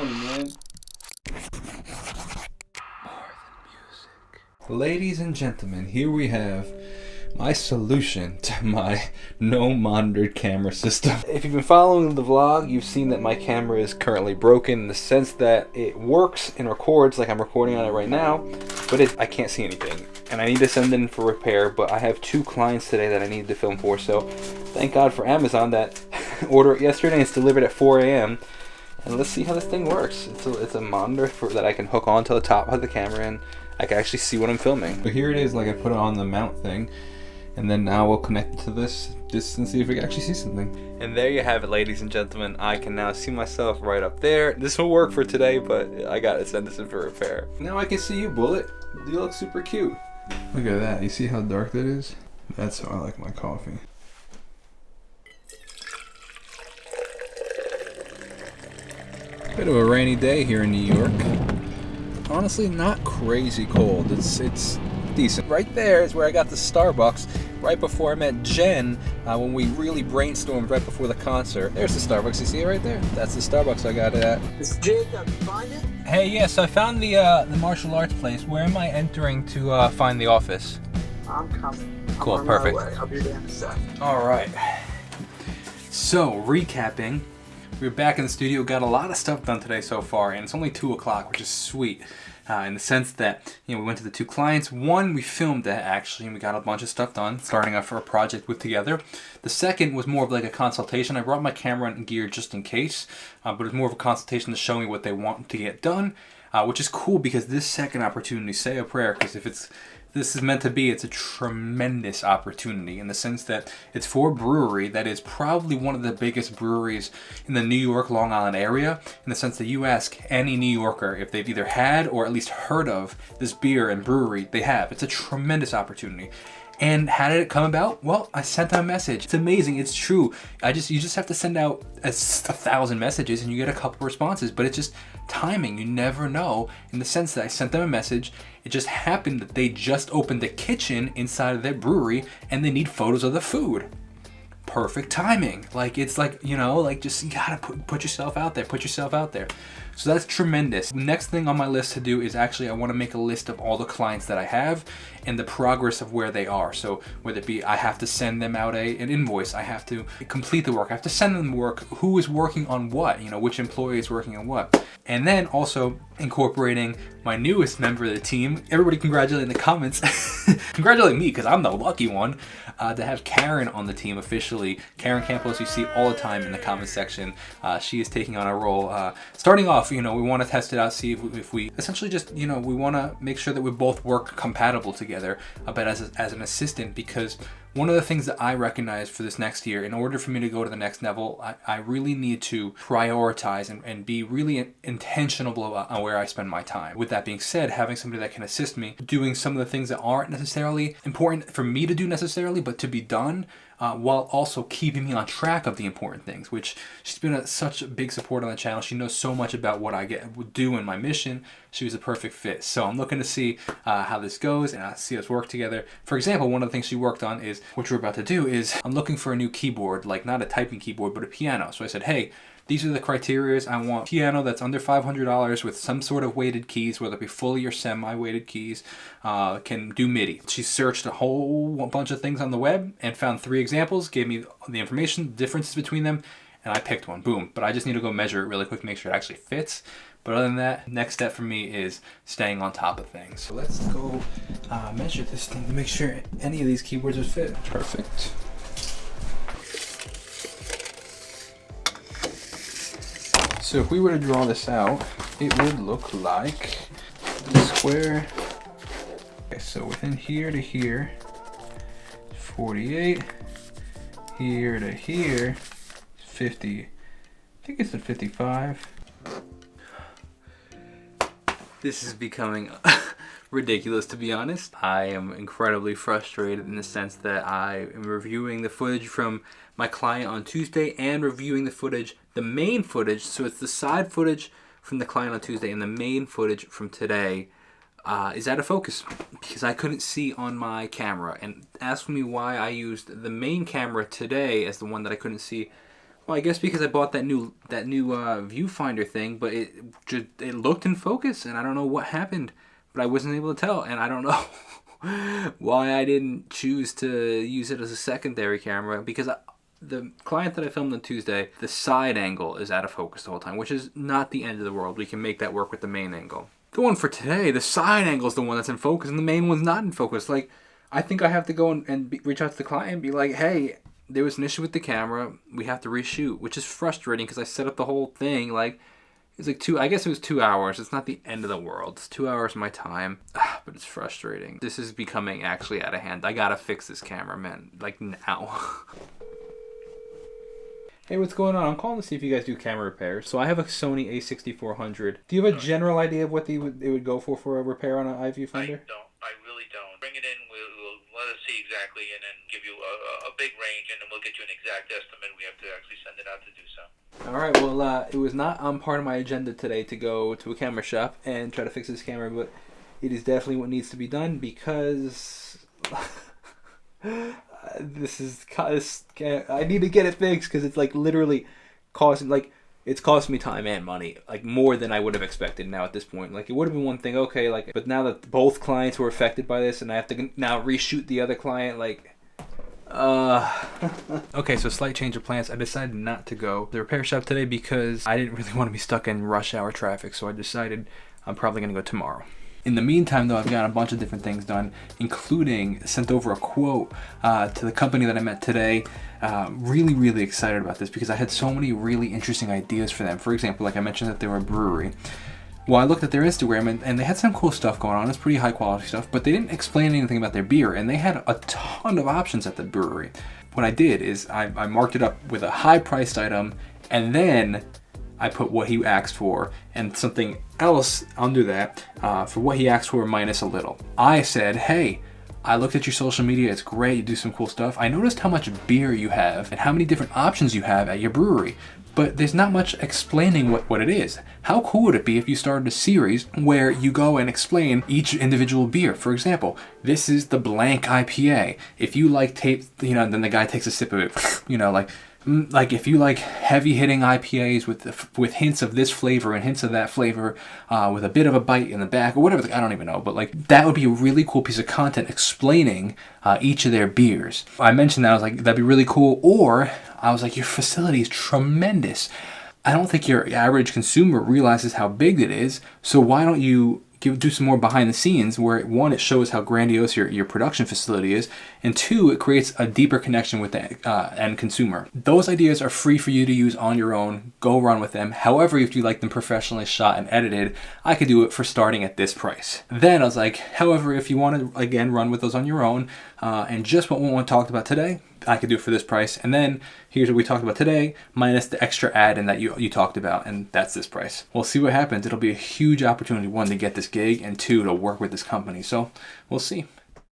money, man. Ladies and gentlemen, here we have my solution to my no monitored camera system. If you've been following the vlog, you've seen that my camera is currently broken in the sense that it works and records like I'm recording on it right now, but I can't see anything. And I need to send it in for repair, but I have 2 clients today that I need to film for, so thank God for Amazon that ordered it yesterday and it's delivered at 4 a.m. And let's see how this thing works. It's a monitor that I can hook onto the top of the camera and I can actually see what I'm filming. So here it is, like I put it on the mount thing. And then now we'll connect it to this and see if we can actually see something. And there you have it, ladies and gentlemen. I can now see myself right up there. This will work for today, but I gotta send this in for repair. Now I can see you, Bullet. You look super cute. Look at that. You see how dark that is? That's how I like my coffee. Bit of a rainy day here in New York. Honestly, not crazy cold. It's decent. Right there is where I got the Starbucks right before I met Jen when we really brainstormed right before the concert. There's the Starbucks. You see it right there? That's the Starbucks I got it at. It's Jacob. You find it? Hey, yes, I found the martial arts place. Where am I entering to find the office? I'm coming. Cool, I'm on perfect. my way. I'll be there in a sec. All right. So, recapping. We're back in the studio, got a lot of stuff done today so far, and it's only 2 o'clock, which is sweet. In the sense that, we went to the 2 clients. One, we filmed that actually, and we got a bunch of stuff done, starting off for a project with together. The second was more of like a consultation. I brought my camera and gear just in case, but it was more of a consultation to show me what they want to get done, which is cool because this second opportunity, say a prayer, because if this is meant to be, it's a tremendous opportunity in the sense that it's for a brewery that is probably one of the biggest breweries in the New York, Long Island area, in the sense that you ask any New Yorker if they've either had or at least heard of this beer and brewery, they have. It's a tremendous opportunity. And how did it come about? Well, I sent them a message. It's amazing. It's true. You just have to send out 1,000 messages and you get a couple responses, but it's just timing. You never know, in the sense that I sent them a message. It just happened that they just opened a kitchen inside of their brewery and they need photos of the food. Perfect timing. It's just you gotta put yourself out there. Put yourself out there. So that's tremendous. Next thing on my list to do is actually I want to make a list of all the clients that I have and the progress of where they are. So whether it be I have to send them out an invoice, I have to complete the work, I have to send them work, who is working on what, which employee is working on what. And then also incorporating my newest member of the team. Everybody congratulate in the comments. Congratulate me because I'm the lucky one to have Karen on the team officially. Karen Campos, you see all the time in the comment section. She is taking on a role. Starting off, we want to test it out, see if we essentially just, we want to make sure that we both work compatible together, but as an assistant, because one of the things that I recognize for this next year, in order for me to go to the next level, I really need to prioritize and be really intentional on where I spend my time. With that being said, having somebody that can assist me doing some of the things that aren't necessarily important for me to do necessarily, but to be done, while also keeping me on track of the important things, which she's been such a big support on the channel. She knows so much about what I do in my mission. She was a perfect fit. So I'm looking to see how this goes and see us work together. For example, one of the things she worked on is, which we're about to do, is I'm looking for a new keyboard, like not a typing keyboard, but a piano. So I said, hey, these are the criteria. I want a piano that's under $500 with some sort of weighted keys, whether it be fully or semi-weighted keys, can do MIDI. She searched a whole bunch of things on the web and found 3 examples, gave me the information, differences between them, and I picked one. Boom. But I just need to go measure it really quick to make sure it actually fits. But other than that, next step for me is staying on top of things. So let's go measure this thing to make sure any of these keyboards would fit. Perfect. So if we were to draw this out, it would look like a square. Okay, so within here to here, 48. Here to here, 50. I think it's at 55. This is becoming ridiculous, to be honest. I am incredibly frustrated in the sense that I am reviewing the footage from my client on Tuesday and reviewing the main footage. So it's the side footage from the client on Tuesday and the main footage from today is out of focus because I couldn't see on my camera. And ask me why I used the main camera today as the one that I couldn't see Well, I guess because I bought that new viewfinder thing, but it looked in focus, and I don't know what happened, but I wasn't able to tell, and I don't know why I didn't choose to use it as a secondary camera, because the client that I filmed on Tuesday, the side angle is out of focus the whole time, which is not the end of the world. We can make that work with the main angle. The one for today, the side angle is the one that's in focus, and the main one's not in focus. Like, I think I have to go and reach out to the client and be like, hey, there was an issue with the camera. We have to reshoot, which is frustrating because I set up the whole thing. Like, it's like I guess it was 2 hours. It's not the end of the world. It's 2 hours of my time, but it's frustrating. This is becoming actually out of hand. I gotta fix this camera, man. Like, now. Hey, what's going on? I'm calling to see if you guys do camera repairs. So I have a Sony a6400. Do you have a general idea of what it would go for a repair on an eye viewfinder? I really don't. Bring it in, we'll let us see exactly, and then give you a big range, and then we'll get you an exact estimate. We have to actually send it out to do so. All right, well, it was not on part of my agenda today to go to a camera shop and try to fix this camera, but it is definitely what needs to be done because I need to get it fixed because it's like literally costing, like, it's costing me time and money, like more than I would have expected now at this point. Like, it would have been one thing, okay, like, but now that both clients were affected by this and I have to now reshoot the other client, like, okay, so slight change of plans. I decided not to go to the repair shop today because I didn't really want to be stuck in rush hour traffic, so I decided I'm probably going to go tomorrow. In the meantime, though, I've got a bunch of different things done, including sent over a quote to the company that I met today. Really, really excited about this because I had so many really interesting ideas for them. For example, like I mentioned that they were a brewery. Well, I looked at their Instagram and they had some cool stuff going on. It's pretty high quality stuff, but they didn't explain anything about their beer, and they had a ton of options at the brewery. What I did is I marked it up with a high-priced item, and then I put what he asked for and something else under that for what he asked for minus a little. I said, hey, I looked at your social media, it's great, you do some cool stuff. I noticed how much beer you have and how many different options you have at your brewery, but there's not much explaining what it is. How cool would it be if you started a series where you go and explain each individual beer? For example, this is the blank IPA. If you like then the guy takes a sip of it, like if you like heavy-hitting IPAs with hints of this flavor and hints of that flavor, with a bit of a bite in the back or whatever, I don't even know, but like that would be a really cool piece of content explaining each of their beers. I mentioned that, I was like, that'd be really cool. Or I was like, your facility is tremendous. I don't think your average consumer realizes how big it is, so why don't you do some more behind the scenes where, one, it shows how grandiose your production facility is, and two, it creates a deeper connection with the end consumer. Those ideas are free for you to use on your own. Go run with them. However, if you like them professionally shot and edited, I could do it for starting at this price. Then I was like, however, if you want to, again, run with those on your own, and just what we talked about today, I could do it for this price. And then here's what we talked about today, minus the extra add-in that you talked about, and that's this price. We'll see what happens. It'll be a huge opportunity, one, to get this gig, and two, to work with this company. So we'll see.